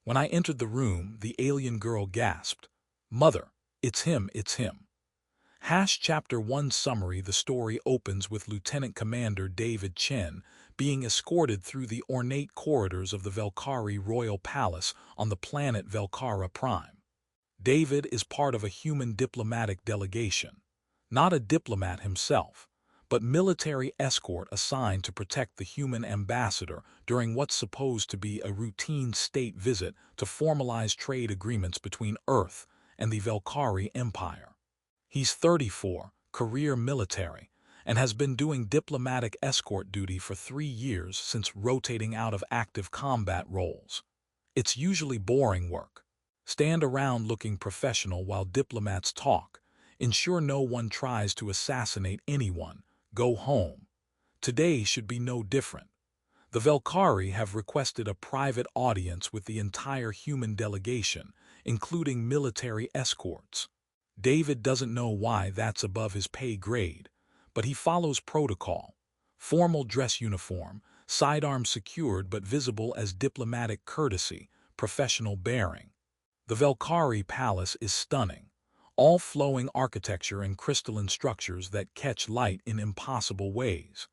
When I entered the room, the alien girl gasped, "Mother, it's him, it's him." Chapter 1 Summary. The story opens with Lieutenant Commander David Chen being escorted through the ornate corridors of the Velkari Royal Palace on the planet Velkara Prime. David is part of a human diplomatic delegation. Not a diplomat himself, but military escort assigned to protect the human ambassador during what's supposed to be a routine state visit to formalize trade agreements between Earth and the Velkari Empire. He's 34, career military, and has been doing diplomatic escort duty for 3 years since rotating out of active combat roles. It's usually boring work. Stand around looking professional while diplomats talk, ensure no one tries to assassinate anyone, go home. Today should be no different. The Velkari have requested a private audience with the entire human delegation, including military escorts. David doesn't know why that's above his pay grade, but he follows protocol. Formal dress uniform, sidearms secured but visible as diplomatic courtesy, professional bearing. The Velkari Palace is stunning. All flowing architecture and crystalline structures that catch light in impossible ways.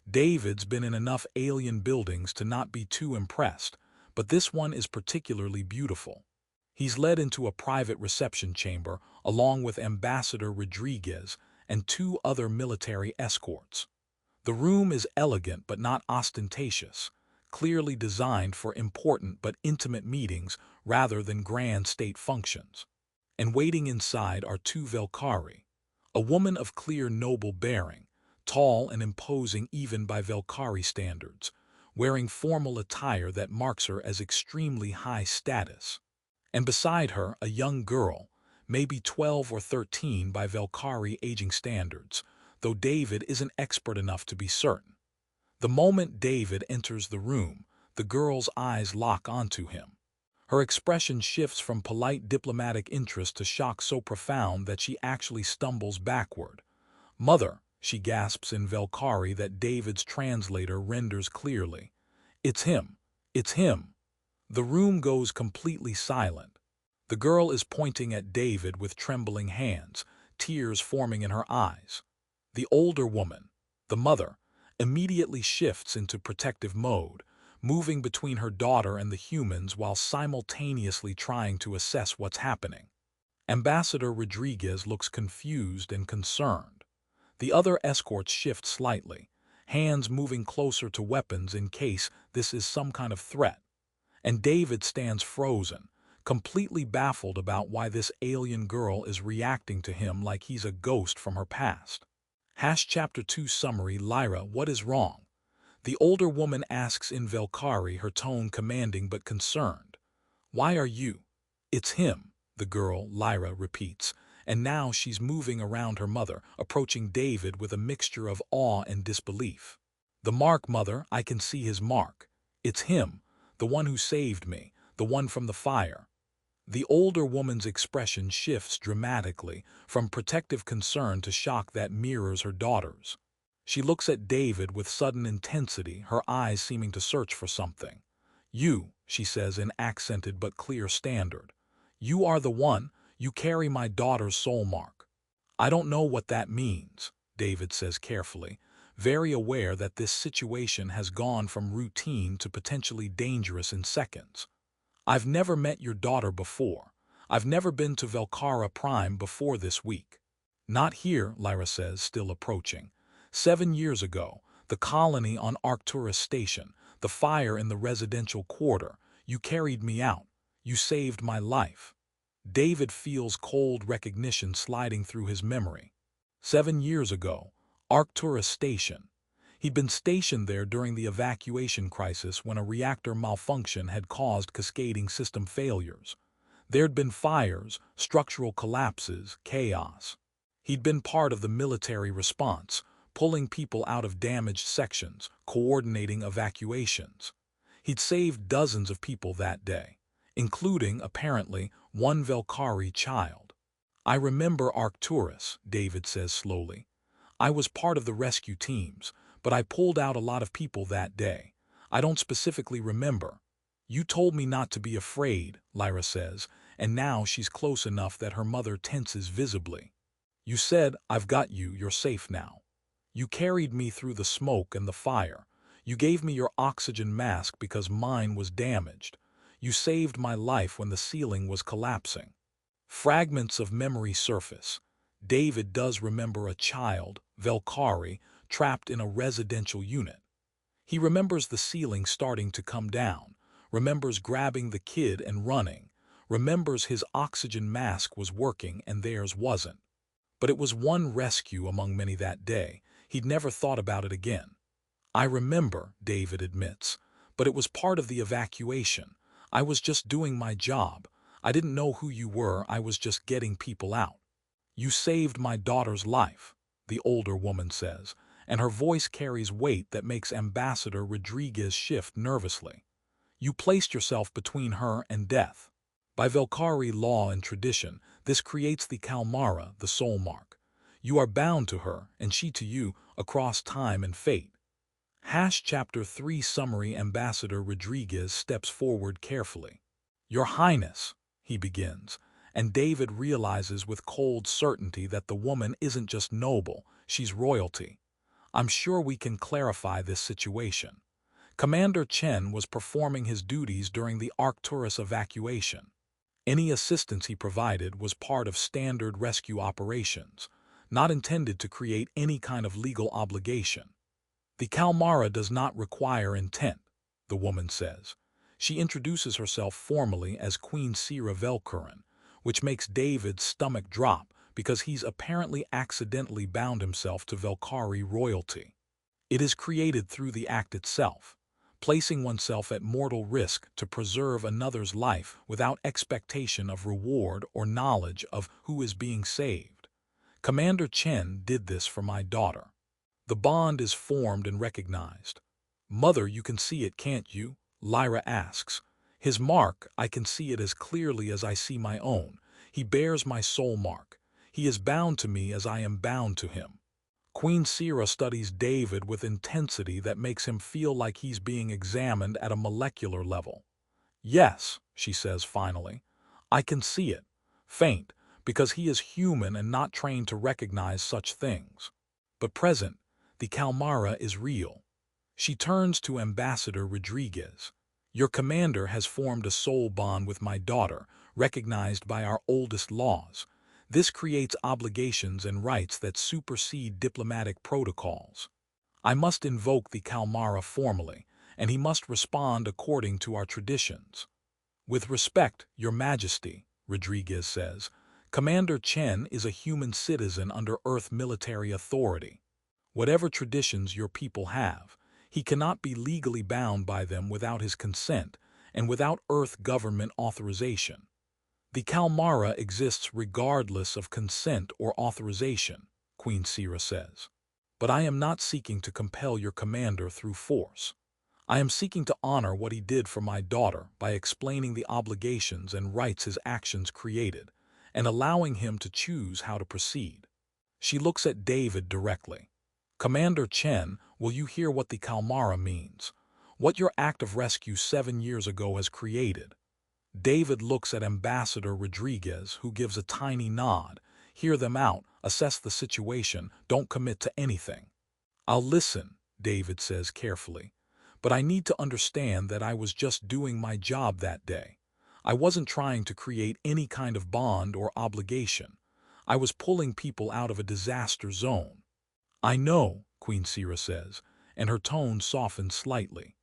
David's been in enough alien buildings to not be too impressed, but this one is particularly beautiful. He's led into a private reception chamber along with Ambassador Rodriguez and 2 other military escorts. The room is elegant but not ostentatious, clearly designed for important but intimate meetings rather than grand state functions. And waiting inside are 2 Velkari, a woman of clear noble bearing, tall and imposing even by Velkari standards, wearing formal attire that marks her as extremely high status. And beside her, a young girl, maybe 12 or 13 by Velkari aging standards, though David isn't expert enough to be certain. The moment David enters the room, the girl's eyes lock onto him. Her expression shifts from polite diplomatic interest to shock so profound that she actually stumbles backward. "Mother," she gasps in Velkari that David's translator renders clearly. "It's him. It's him." The room goes completely silent. The girl is pointing at David with trembling hands, tears forming in her eyes. The older woman, the mother, immediately shifts into protective mode, moving between her daughter and the humans while simultaneously trying to assess what's happening. Ambassador Rodriguez looks confused and concerned. The other escorts shift slightly, hands moving closer to weapons in case this is some kind of threat. And David stands frozen, completely baffled about why this alien girl is reacting to him like he's a ghost from her past. Chapter 2 Summary. Lyra, what is wrong? The older woman asks in Velkari, her tone commanding but concerned. "Why are you?" "It's him," the girl, Lyra, repeats, and now she's moving around her mother, approaching David with a mixture of awe and disbelief. "The mark, mother, I can see his mark. It's him, the one who saved me, the one from the fire." The older woman's expression shifts dramatically, from protective concern to shock that mirrors her daughter's. She looks at David with sudden intensity, her eyes seeming to search for something. "You," she says in accented but clear standard. "You are the one, you carry my daughter's soul mark." "I don't know what that means," David says carefully, very aware that this situation has gone from routine to potentially dangerous in seconds. "I've never met your daughter before. I've never been to Velkara Prime before this week." "Not here," Lyra says, still approaching. 7 years ago, the colony on Arcturus Station, the fire in the residential quarter, you carried me out. You saved my life." David feels cold recognition sliding through his memory. 7 years ago, Arcturus Station. He'd been stationed there during the evacuation crisis when a reactor malfunction had caused cascading system failures. There'd been fires, structural collapses, chaos. He'd been part of the military response, pulling people out of damaged sections, coordinating evacuations. He'd saved dozens of people that day, including, apparently, one Velkari child. "I remember Arcturus," David says slowly. "I was part of the rescue teams, but I pulled out a lot of people that day. I don't specifically remember." You told me not to be afraid, Lyra says, and now she's close enough that her mother tenses visibly. You said, I've got you, you're safe now. You carried me through the smoke and the fire. You gave me your oxygen mask because mine was damaged. You saved my life when the ceiling was collapsing. Fragments of memory surface. David does remember a child, Velkari, trapped in a residential unit. He remembers the ceiling starting to come down, remembers grabbing the kid and running, remembers his oxygen mask was working and theirs wasn't. But it was one rescue among many that day. He'd never thought about it again. I remember, David admits, but it was part of the evacuation. I was just doing my job. I didn't know who you were, I was just getting people out. You saved my daughter's life, the older woman says, and her voice carries weight that makes Ambassador Rodriguez shift nervously. You placed yourself between her and death. By Velkari law and tradition, this creates the Kalmara, the soul mark. You are bound to her, and she to you, across time and fate. Chapter 3 Summary. Ambassador Rodriguez steps forward carefully. Your Highness, he begins, and David realizes with cold certainty that the woman isn't just noble, she's royalty. I'm sure we can clarify this situation. Commander Chen was performing his duties during the Arcturus evacuation. Any assistance he provided was part of standard rescue operations, not intended to create any kind of legal obligation. The Kalmara does not require intent, the woman says. She introduces herself formally as Queen Sira Velkurin, which makes David's stomach drop because he's apparently accidentally bound himself to Velkari royalty. It is created through the act itself, placing oneself at mortal risk to preserve another's life without expectation of reward or knowledge of who is being saved. Commander Chen did this for my daughter. The bond is formed and recognized. Mother, you can see it, can't you? Lyra asks. His mark, I can see it as clearly as I see my own. He bears my soul mark. He is bound to me as I am bound to him. Queen Sira studies David with intensity that makes him feel like he's being examined at a molecular level. Yes, she says finally, I can see it. Faint, because he is human and not trained to recognize such things. But present, the Kalmara is real. She turns to Ambassador Rodriguez. Your commander has formed a soul bond with my daughter, recognized by our oldest laws. This creates obligations and rights that supersede diplomatic protocols. I must invoke the Kalmara formally, and he must respond according to our traditions. With respect, Your Majesty, Rodriguez says, Commander Chen is a human citizen under Earth military authority. Whatever traditions your people have, he cannot be legally bound by them without his consent and without Earth government authorization. The Kalmara exists regardless of consent or authorization, Queen Sira says. But I am not seeking to compel your commander through force. I am seeking to honor what he did for my daughter by explaining the obligations and rights his actions created, and allowing him to choose how to proceed. She looks at David directly. Commander Chen, will you hear what the Kalmara means? What your act of rescue 7 years ago has created? David looks at Ambassador Rodriguez, who gives a tiny nod. Hear them out, assess the situation, don't commit to anything. I'll listen, David says carefully, but I need to understand that I was just doing my job that day. I wasn't trying to create any kind of bond or obligation. I was pulling people out of a disaster zone. I know, Queen Sira says, and her tone softens slightly.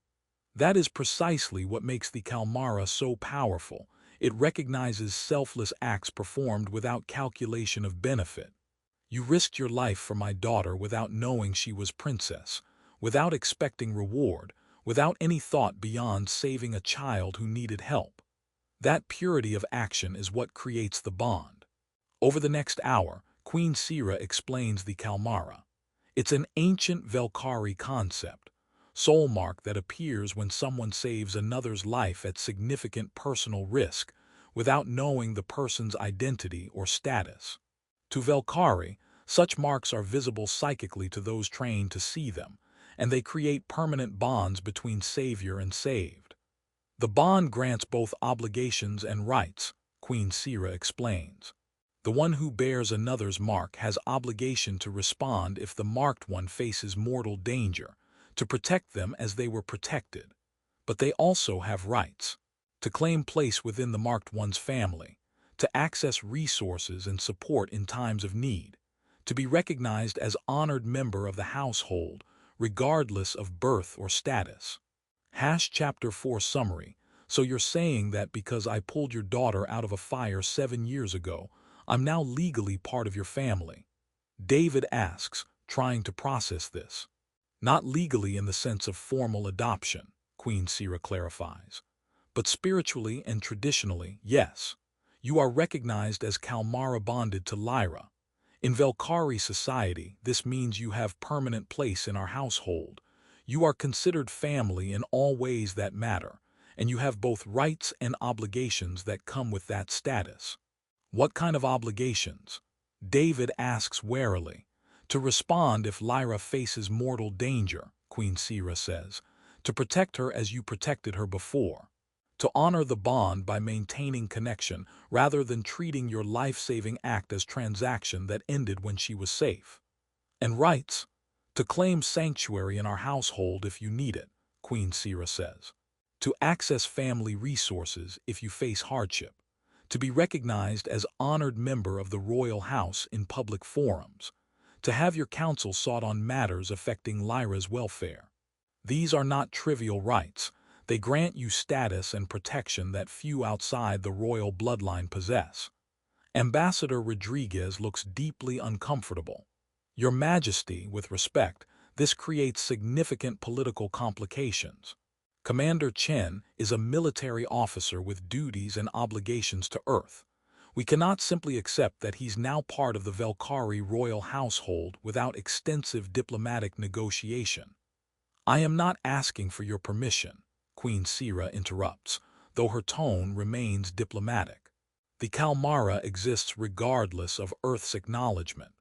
That is precisely what makes the Kalmara so powerful. It recognizes selfless acts performed without calculation of benefit. You risked your life for my daughter without knowing she was princess, without expecting reward, without any thought beyond saving a child who needed help. That purity of action is what creates the bond. Over the next hour, Queen Sira explains the Kalmara. It's an ancient Velkari concept, soul mark that appears when someone saves another's life at significant personal risk without knowing the person's identity or status. To Velkari, such marks are visible psychically to those trained to see them, and they create permanent bonds between savior and saved. The bond grants both obligations and rights, Queen Sira explains. The one who bears another's mark has obligation to respond if the marked one faces mortal danger, to protect them as they were protected. But they also have rights: to claim place within the marked one's family, to access resources and support in times of need, to be recognized as honored member of the household, regardless of birth or status. Chapter 4 Summary. So you're saying that because I pulled your daughter out of a fire 7 years ago, I'm now legally part of your family? David asks, trying to process this. Not legally in the sense of formal adoption, Queen Sira clarifies, but spiritually and traditionally, yes. You are recognized as Kalmara bonded to Lyra. In Velkari society, this means you have permanent place in our household. You are considered family in all ways that matter, and you have both rights and obligations that come with that status. What kind of obligations? David asks warily. To respond if Lyra faces mortal danger, Queen Sira says, to protect her as you protected her before, to honor the bond by maintaining connection rather than treating your life-saving act as transaction that ended when she was safe. And rights, to claim sanctuary in our household if you need it, Queen Sira says, to access family resources if you face hardship, to be recognized as honored member of the royal house in public forums, to have your counsel sought on matters affecting Lyra's welfare. These are not trivial rights. They grant you status and protection that few outside the royal bloodline possess. Ambassador Rodriguez looks deeply uncomfortable. Your Majesty, with respect, this creates significant political complications. Commander Chen is a military officer with duties and obligations to Earth. We cannot simply accept that he's now part of the Velkari royal household without extensive diplomatic negotiation. I am not asking for your permission, Queen Sira interrupts, though her tone remains diplomatic. The Kalmara exists regardless of Earth's acknowledgement.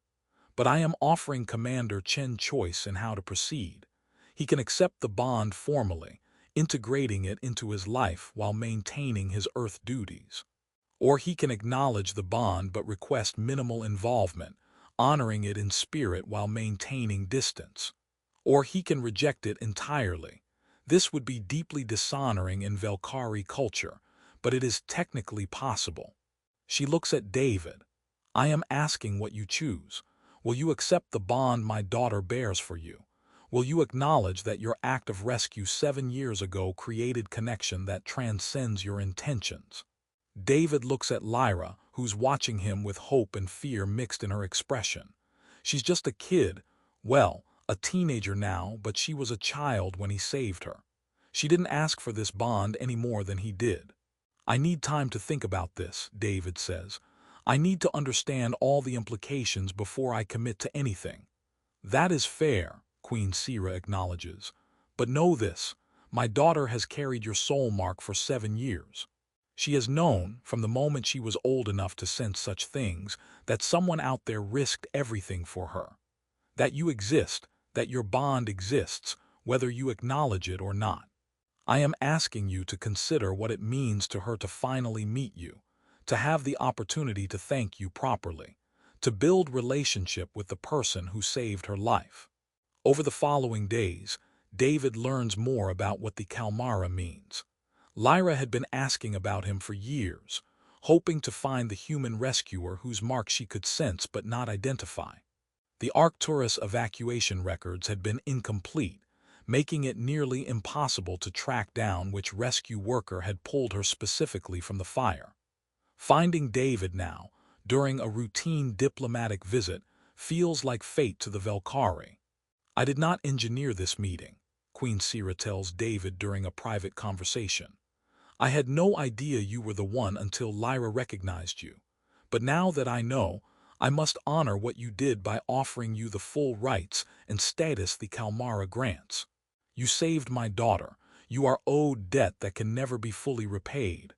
But I am offering Commander Chen choice in how to proceed. He can accept the bond formally, integrating it into his life while maintaining his Earth duties. Or he can acknowledge the bond but request minimal involvement, honoring it in spirit while maintaining distance. Or he can reject it entirely. This would be deeply dishonoring in Velkari culture, but it is technically possible. She looks at David. I am asking what you choose. Will you accept the bond my daughter bears for you? Will you acknowledge that your act of rescue 7 years ago created connection that transcends your intentions? David looks at Lyra, who's watching him with hope and fear mixed in her expression. She's just a kid, well, a teenager now, but she was a child when he saved her. She didn't ask for this bond any more than he did. I need time to think about this, David says. I need to understand all the implications before I commit to anything. That is fair, Queen Sira acknowledges. But know this, my daughter has carried your soul mark for 7 years. She has known, from the moment she was old enough to sense such things, that someone out there risked everything for her. That you exist, that your bond exists, whether you acknowledge it or not. I am asking you to consider what it means to her to finally meet you, to have the opportunity to thank you properly, to build relationship with the person who saved her life. Over the following days, David learns more about what the Kalmara means. Lyra had been asking about him for years, hoping to find the human rescuer whose mark she could sense but not identify. The Arcturus evacuation records had been incomplete, making it nearly impossible to track down which rescue worker had pulled her specifically from the fire. Finding David now, during a routine diplomatic visit, feels like fate to the Velkari. I did not engineer this meeting, Queen Sira tells David during a private conversation. I had no idea you were the one until Lyra recognized you. But now that I know, I must honor what you did by offering you the full rights and status the Kalmara grants. You saved my daughter. You are owed debt that can never be fully repaid.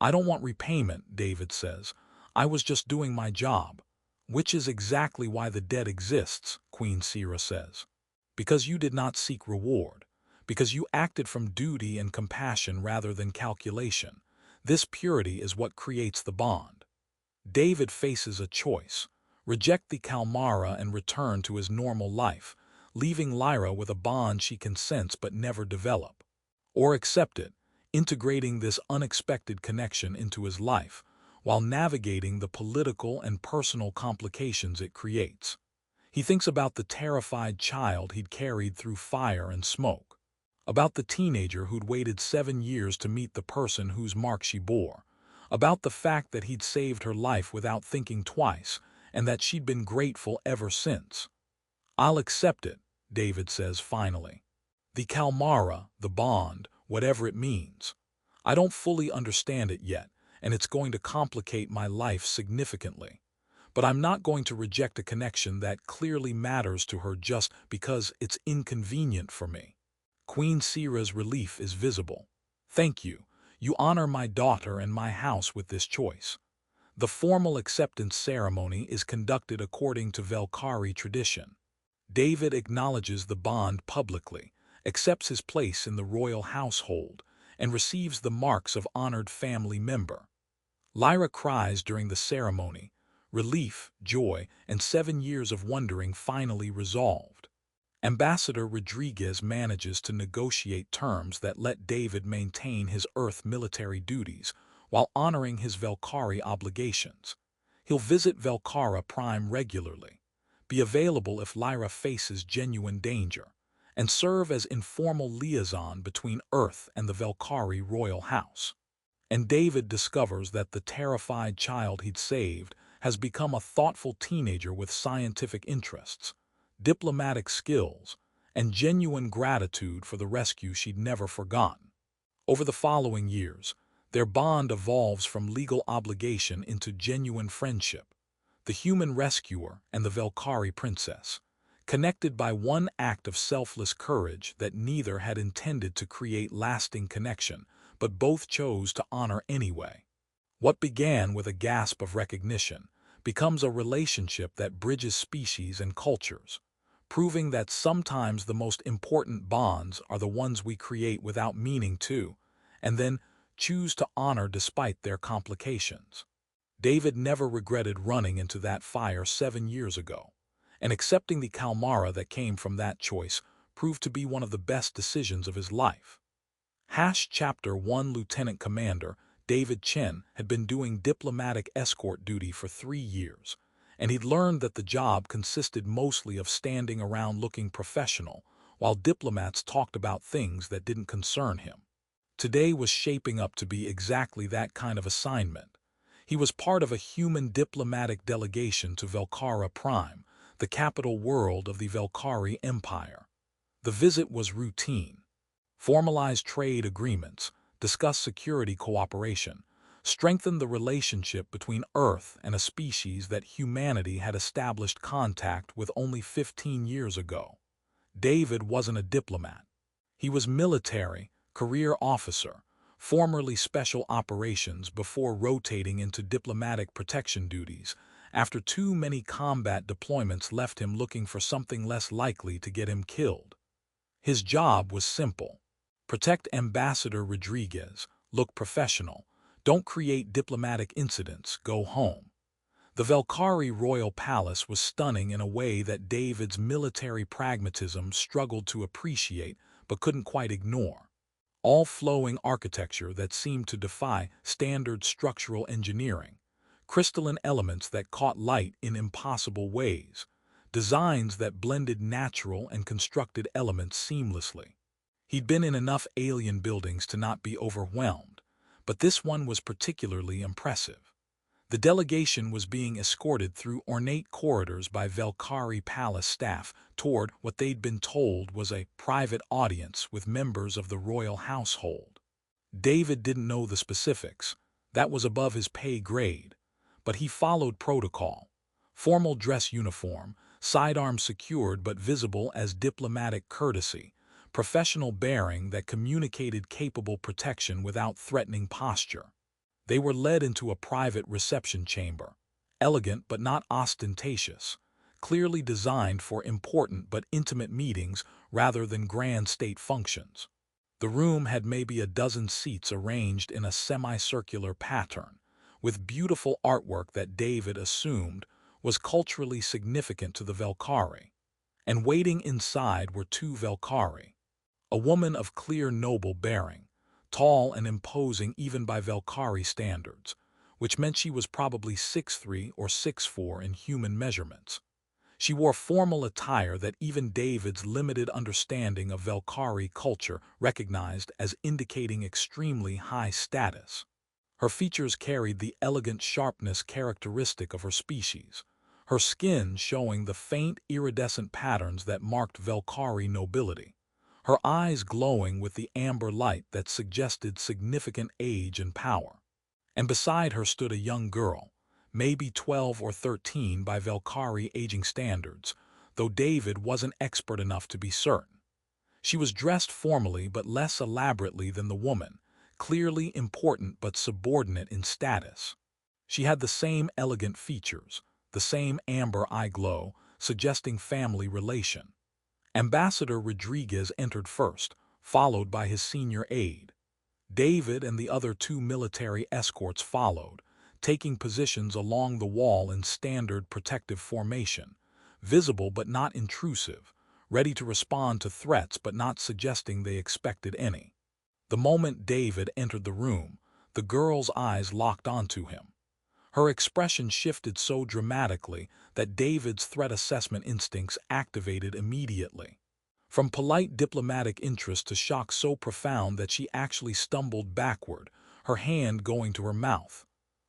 I don't want repayment, David says. I was just doing my job. Which is exactly why the debt exists, Queen Sira says. Because you did not seek reward. because you acted from duty and compassion rather than calculation. This purity is what creates the bond. David faces a choice: reject the Kalmara and return to his normal life, leaving Lyra with a bond she can sense but never develop. Or accept it, integrating this unexpected connection into his life, while navigating the political and personal complications it creates. He thinks about the terrified child he'd carried through fire and smoke, about the teenager who'd waited 7 years to meet the person whose mark she bore, about the fact that he'd saved her life without thinking twice, and that she'd been grateful ever since. "I'll accept it," David says finally. "The Kalmara, the bond, whatever it means. I don't fully understand it yet, and it's going to complicate my life significantly. But I'm not going to reject a connection that clearly matters to her just because it's inconvenient for me." Queen Sira's relief is visible. "Thank you. You honor my daughter and my house with this choice." The formal acceptance ceremony is conducted according to Velkhari tradition. David acknowledges the bond publicly, accepts his place in the royal household, and receives the marks of honored family member. Lyra cries during the ceremony, relief, joy, and 7 years of wondering finally resolved. Ambassador Rodriguez manages to negotiate terms that let David maintain his Earth military duties while honoring his Velkhari obligations. He'll visit Velkhara Prime regularly, be available if Lyra faces genuine danger, and serve as informal liaison between Earth and the Velkhari royal house. And David discovers that the terrified child he'd saved has become a thoughtful teenager with scientific interests, diplomatic skills, and genuine gratitude for the rescue she'd never forgotten. Over the following years, their bond evolves from legal obligation into genuine friendship. The human rescuer and the Velkhari princess, connected by one act of selfless courage that neither had intended to create lasting connection, but both chose to honor anyway. What began with a gasp of recognition becomes a relationship that bridges species and cultures, proving that sometimes the most important bonds are the ones we create without meaning to, and then choose to honor despite their complications. David never regretted running into that fire 7 years ago, and accepting the Kalmara that came from that choice proved to be one of the best decisions of his life. Chapter 1 Lieutenant Commander David Chen had been doing diplomatic escort duty for 3 years, and he'd learned that the job consisted mostly of standing around looking professional while diplomats talked about things that didn't concern him. Today was shaping up to be exactly that kind of assignment. He was part of a human diplomatic delegation to Velkhara Prime, the capital world of the Velkhari Empire. The visit was routine. Formalize trade agreements, discuss security cooperation, strengthen the relationship between Earth and a species that humanity had established contact with only 15 years ago. David wasn't a diplomat. He was military, career officer, formerly special operations before rotating into diplomatic protection duties, after too many combat deployments left him looking for something less likely to get him killed. His job was simple: protect Ambassador Rodriguez, look professional, don't create diplomatic incidents, go home. The Velkhari royal palace was stunning in a way that David's military pragmatism struggled to appreciate but couldn't quite ignore. All flowing architecture that seemed to defy standard structural engineering, crystalline elements that caught light in impossible ways, designs that blended natural and constructed elements seamlessly. He'd been in enough alien buildings to not be overwhelmed, but this one was particularly impressive. The delegation was being escorted through ornate corridors by Velkhari palace staff toward what they'd been told was a private audience with members of the royal household. David didn't know the specifics. That was above his pay grade. But he followed protocol. Formal dress uniform, sidearms secured but visible as diplomatic courtesy, professional bearing that communicated capable protection without threatening posture. They were led into a private reception chamber, elegant but not ostentatious, clearly designed for important but intimate meetings rather than grand state functions. The room had maybe a dozen seats arranged in a semicircular pattern, with beautiful artwork that David assumed was culturally significant to the Velkari. And waiting inside were two Velkari, a woman of clear noble bearing, tall and imposing even by Velkari standards, which meant she was probably 6'3" or 6'4" in human measurements. She wore formal attire that even David's limited understanding of Velkari culture recognized as indicating extremely high status. Her features carried the elegant sharpness characteristic of her species, her skin showing the faint iridescent patterns that marked Velkari nobility, her eyes glowing with the amber light that suggested significant age and power. And beside her stood a young girl, maybe 12 or 13 by Velkari aging standards, though David wasn't expert enough to be certain. She was dressed formally but less elaborately than the woman, clearly important but subordinate in status. She had the same elegant features, the same amber eye glow, suggesting family relation. Ambassador Rodriguez entered first, followed by his senior aide. David and the other two military escorts followed, taking positions along the wall in standard protective formation, visible but not intrusive, ready to respond to threats but not suggesting they expected any. The moment David entered the room, the girl's eyes locked onto him. Her expression shifted so dramatically that David's threat assessment instincts activated immediately. From polite diplomatic interest to shock so profound that she actually stumbled backward, her hand going to her mouth.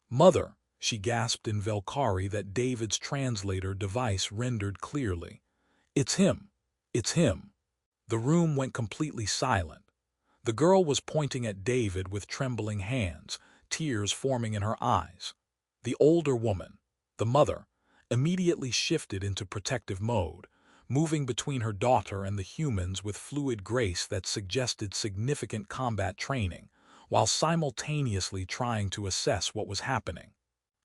"Mother," she gasped in Velkari that David's translator device rendered clearly. "It's him. It's him." The room went completely silent. The girl was pointing at David with trembling hands, tears forming in her eyes. The older woman, the mother, immediately shifted into protective mode, moving between her daughter and the humans with fluid grace that suggested significant combat training, while simultaneously trying to assess what was happening.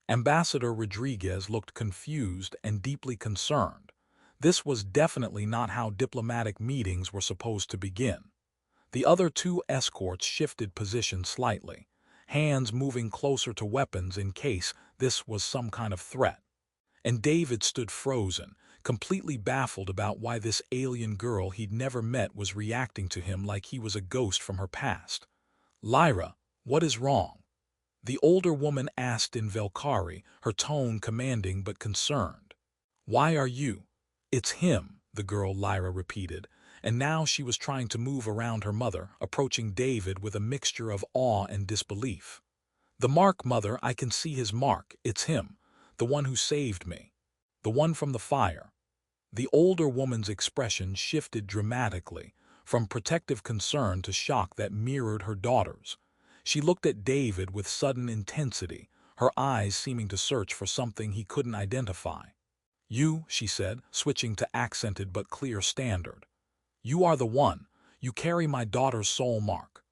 Ambassador Rodriguez looked confused and deeply concerned. This was definitely not how diplomatic meetings were supposed to begin. The other two escorts shifted position slightly, hands moving closer to weapons in case this was some kind of threat. And David stood frozen, completely baffled about why this alien girl he'd never met was reacting to him like he was a ghost from her past. "Lyra, what is wrong?" the older woman asked in Velkari, her tone commanding but concerned. "Why are you—" "It's him," the girl Lyra repeated, and now she was trying to move around her mother, approaching David with a mixture of awe and disbelief. "The mark, mother, I can see his mark. It's him, the one who saved me. The one from the fire." The older woman's expression shifted dramatically, from protective concern to shock that mirrored her daughter's. She looked at David with sudden intensity, her eyes seeming to search for something he couldn't identify. "You," she said, switching to accented but clear standard. "You are the one. You carry my daughter's soul mark."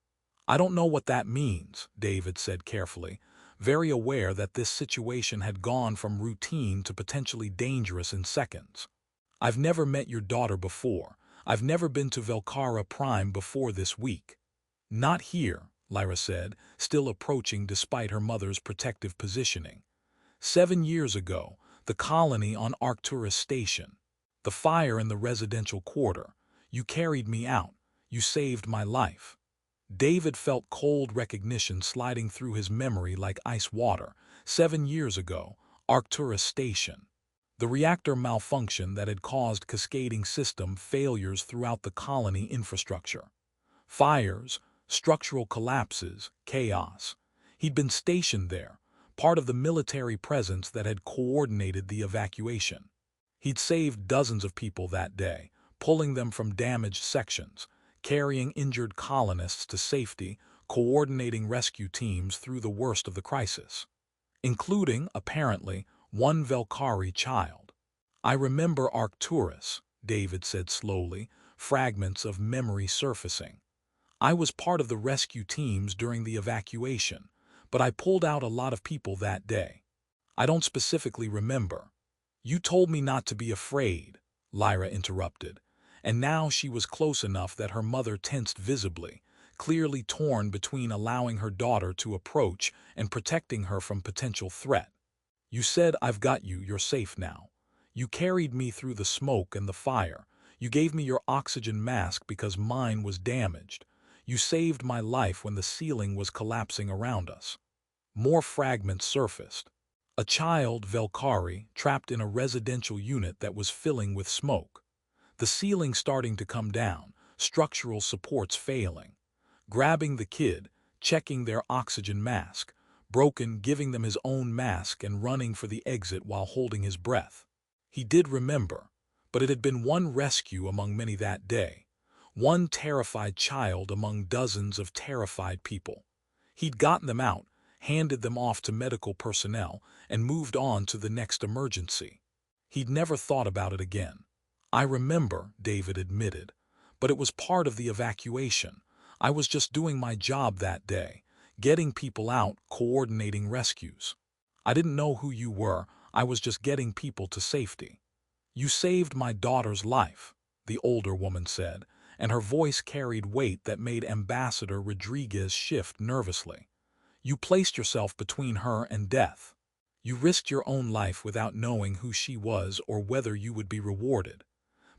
"I don't know what that means," David said carefully, very aware that this situation had gone from routine to potentially dangerous in seconds. "I've never met your daughter before. I've never been to Velkara Prime before this week." "Not here," Lyra said, still approaching despite her mother's protective positioning. 7 years ago, the colony on Arcturus Station. The fire in the residential quarter. You carried me out. You saved my life." David felt cold recognition sliding through his memory like ice water. 7 years ago, Arcturus Station. The reactor malfunction that had caused cascading system failures throughout the colony infrastructure. Fires, structural collapses, chaos. He'd been stationed there, part of the military presence that had coordinated the evacuation. He'd saved dozens of people that day, pulling them from damaged sections, carrying injured colonists to safety, coordinating rescue teams through the worst of the crisis, including, apparently, one Velkari child. "I remember Arcturus," David said slowly, fragments of memory surfacing. "I was part of the rescue teams during the evacuation, but I pulled out a lot of people that day. I don't specifically remember." You told me not to be afraid, Lyra interrupted, and now she was close enough that her mother tensed visibly, clearly torn between allowing her daughter to approach and protecting her from potential threat. You said, "I've got you, you're safe now." You carried me through the smoke and the fire. You gave me your oxygen mask because mine was damaged. You saved my life when the ceiling was collapsing around us. More fragments surfaced. A child, Velkari, trapped in a residential unit that was filling with smoke. The ceiling starting to come down, structural supports failing. Grabbing the kid, checking their oxygen mask, Broken giving them his own mask and running for the exit while holding his breath. He did remember, but it had been one rescue among many that day. One terrified child among dozens of terrified people. He'd gotten them out, handed them off to medical personnel, and moved on to the next emergency. He'd never thought about it again. I remember, David admitted, but it was part of the evacuation. I was just doing my job that day, getting people out, coordinating rescues. I didn't know who you were, I was just getting people to safety. You saved my daughter's life, the older woman said, and her voice carried weight that made Ambassador Rodriguez shift nervously. You placed yourself between her and death. You risked your own life without knowing who she was or whether you would be rewarded.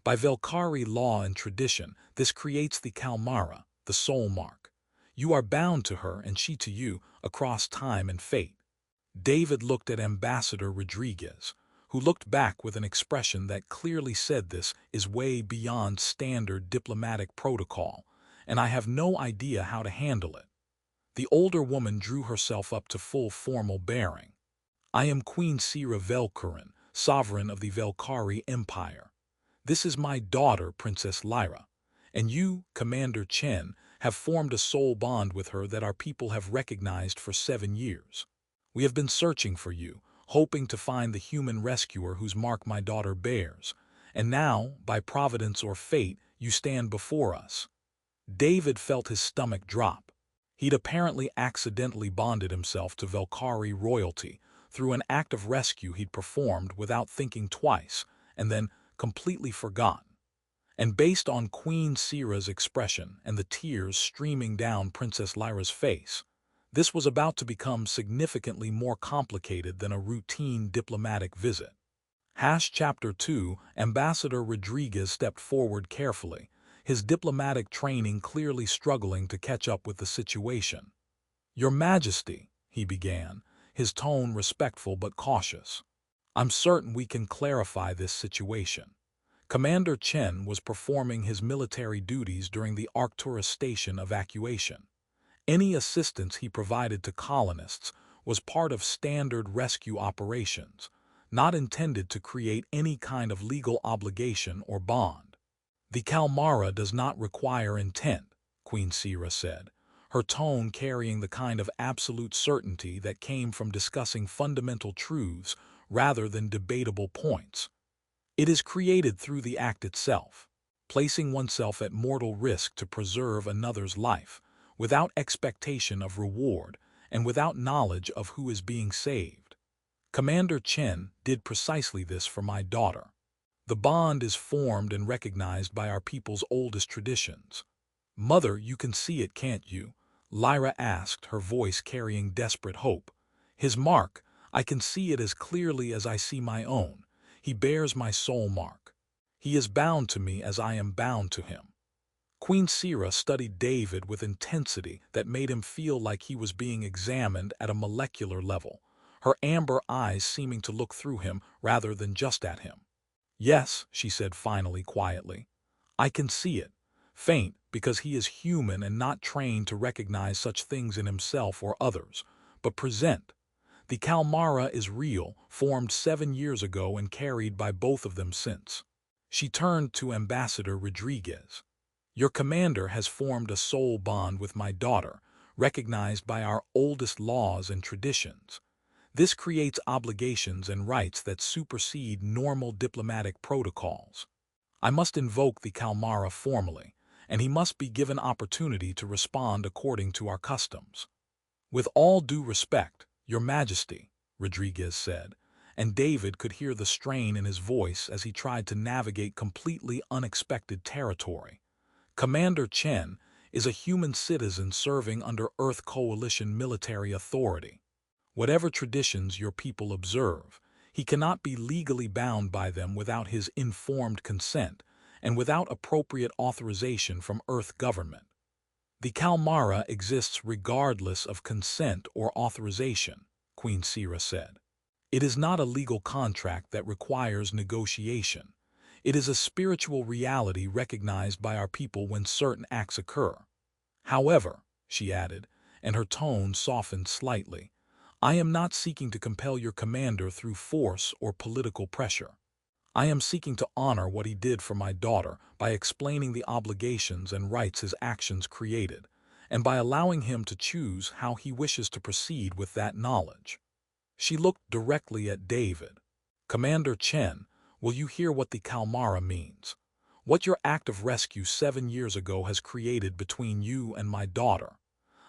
By Velkari law and tradition, this creates the Kalmara, the soul mark. You are bound to her and she to you across time and fate. David looked at Ambassador Rodriguez, who looked back with an expression that clearly said this is way beyond standard diplomatic protocol, and I have no idea how to handle it. The older woman drew herself up to full formal bearing. I am Queen Sira Velkurin, sovereign of the Velkari Empire. This is my daughter, Princess Lyra, and you, Commander Chen, have formed a soul bond with her that our people have recognized for 7 years. We have been searching for you, hoping to find the human rescuer whose mark my daughter bears, and now, by providence or fate, you stand before us. David felt his stomach drop. He'd apparently accidentally bonded himself to Velkari royalty through an act of rescue he'd performed without thinking twice, and then completely forgotten. And based on Queen Sira's expression and the tears streaming down Princess Lyra's face, this was about to become significantly more complicated than a routine diplomatic visit. Chapter 2, Ambassador Rodriguez stepped forward carefully, his diplomatic training clearly struggling to catch up with the situation. Your Majesty, he began, his tone respectful but cautious. I'm certain we can clarify this situation. Commander Chen was performing his military duties during the Arcturus Station evacuation. Any assistance he provided to colonists was part of standard rescue operations, not intended to create any kind of legal obligation or bond. The Kalmara does not require intent, Queen Sira said, her tone carrying the kind of absolute certainty that came from discussing fundamental truths rather than debatable points. It is created through the act itself, placing oneself at mortal risk to preserve another's life, without expectation of reward and without knowledge of who is being saved. Commander Chen did precisely this for my daughter. The bond is formed and recognized by our people's oldest traditions. Mother, you can see it, can't you? Lyra asked, her voice carrying desperate hope. His mark, I can see it as clearly as I see my own. He bears my soul mark. He is bound to me as I am bound to him. Queen Sira studied David with intensity that made him feel like he was being examined at a molecular level, her amber eyes seeming to look through him rather than just at him. Yes, she said finally quietly. I can see it. Faint, because he is human and not trained to recognize such things in himself or others, but present. The Kalmara is real, formed 7 years ago and carried by both of them since. She turned to Ambassador Rodriguez. Your commander has formed a soul bond with my daughter, recognized by our oldest laws and traditions. This creates obligations and rights that supersede normal diplomatic protocols. I must invoke the Kalmara formally, and he must be given opportunity to respond according to our customs. With all due respect, Your Majesty, Rodriguez said, and David could hear the strain in his voice as he tried to navigate completely unexpected territory. Commander Chen is a human citizen serving under Earth Coalition military authority. Whatever traditions your people observe, he cannot be legally bound by them without his informed consent and without appropriate authorization from Earth government. The Kalmara exists regardless of consent or authorization, Queen Sira said. It is not a legal contract that requires negotiation. It is a spiritual reality recognized by our people when certain acts occur. However, she added, and her tone softened slightly, I am not seeking to compel your commander through force or political pressure. I am seeking to honor what he did for my daughter by explaining the obligations and rights his actions created, and by allowing him to choose how he wishes to proceed with that knowledge. She looked directly at David. Commander Chen, will you hear what the Kalmara means? What your act of rescue 7 years ago has created between you and my daughter?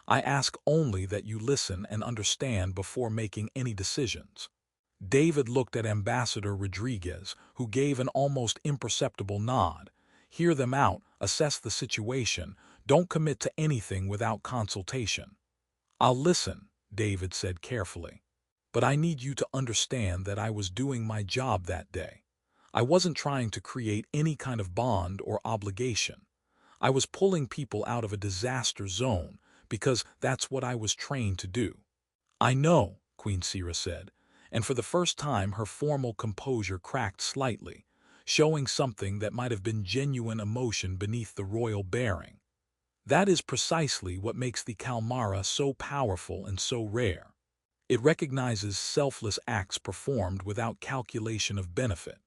I ask only that you listen and understand before making any decisions. David looked at Ambassador Rodriguez, who gave an almost imperceptible nod. Hear them out, assess the situation, don't commit to anything without consultation. I'll listen, David said carefully. But I need you to understand that I was doing my job that day. I wasn't trying to create any kind of bond or obligation. I was pulling people out of a disaster zone because that's what I was trained to do. I know, Queen Sira said, and for the first time her formal composure cracked slightly, showing something that might have been genuine emotion beneath the royal bearing. That is precisely what makes the Kalmara so powerful and so rare. It recognizes selfless acts performed without calculation of benefit.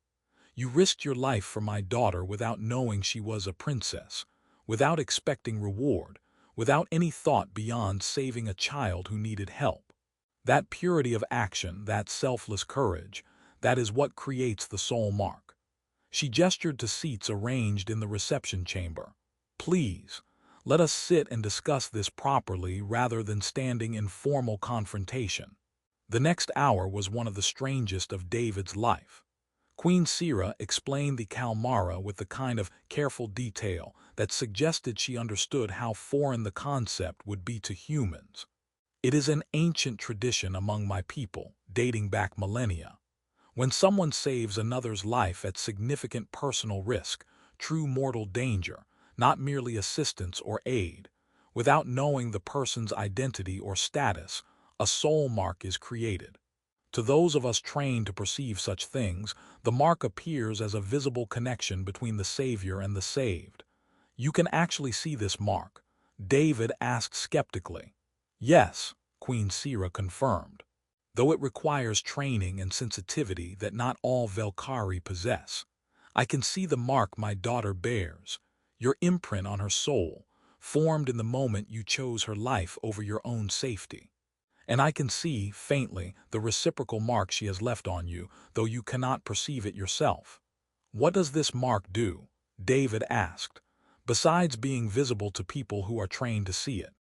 You risked your life for my daughter without knowing she was a princess, without expecting reward, without any thought beyond saving a child who needed help. That purity of action, that selfless courage, that is what creates the soul mark. She gestured to seats arranged in the reception chamber. Please, let us sit and discuss this properly rather than standing in formal confrontation. The next hour was one of the strangest of David's life. Queen Sira explained the Kalmara with the kind of careful detail that suggested she understood how foreign the concept would be to humans. It is an ancient tradition among my people, dating back millennia. When someone saves another's life at significant personal risk, true mortal danger, not merely assistance or aid, without knowing the person's identity or status, a soul mark is created. To those of us trained to perceive such things, the mark appears as a visible connection between the Savior and the saved. You can actually see this mark, David asked skeptically. Yes, Queen Sira confirmed, though it requires training and sensitivity that not all Velkhari possess. I can see the mark my daughter bears, your imprint on her soul, formed in the moment you chose her life over your own safety. And I can see, faintly, the reciprocal mark she has left on you, though you cannot perceive it yourself. What does this mark do? David asked, besides being visible to people who are trained to see it.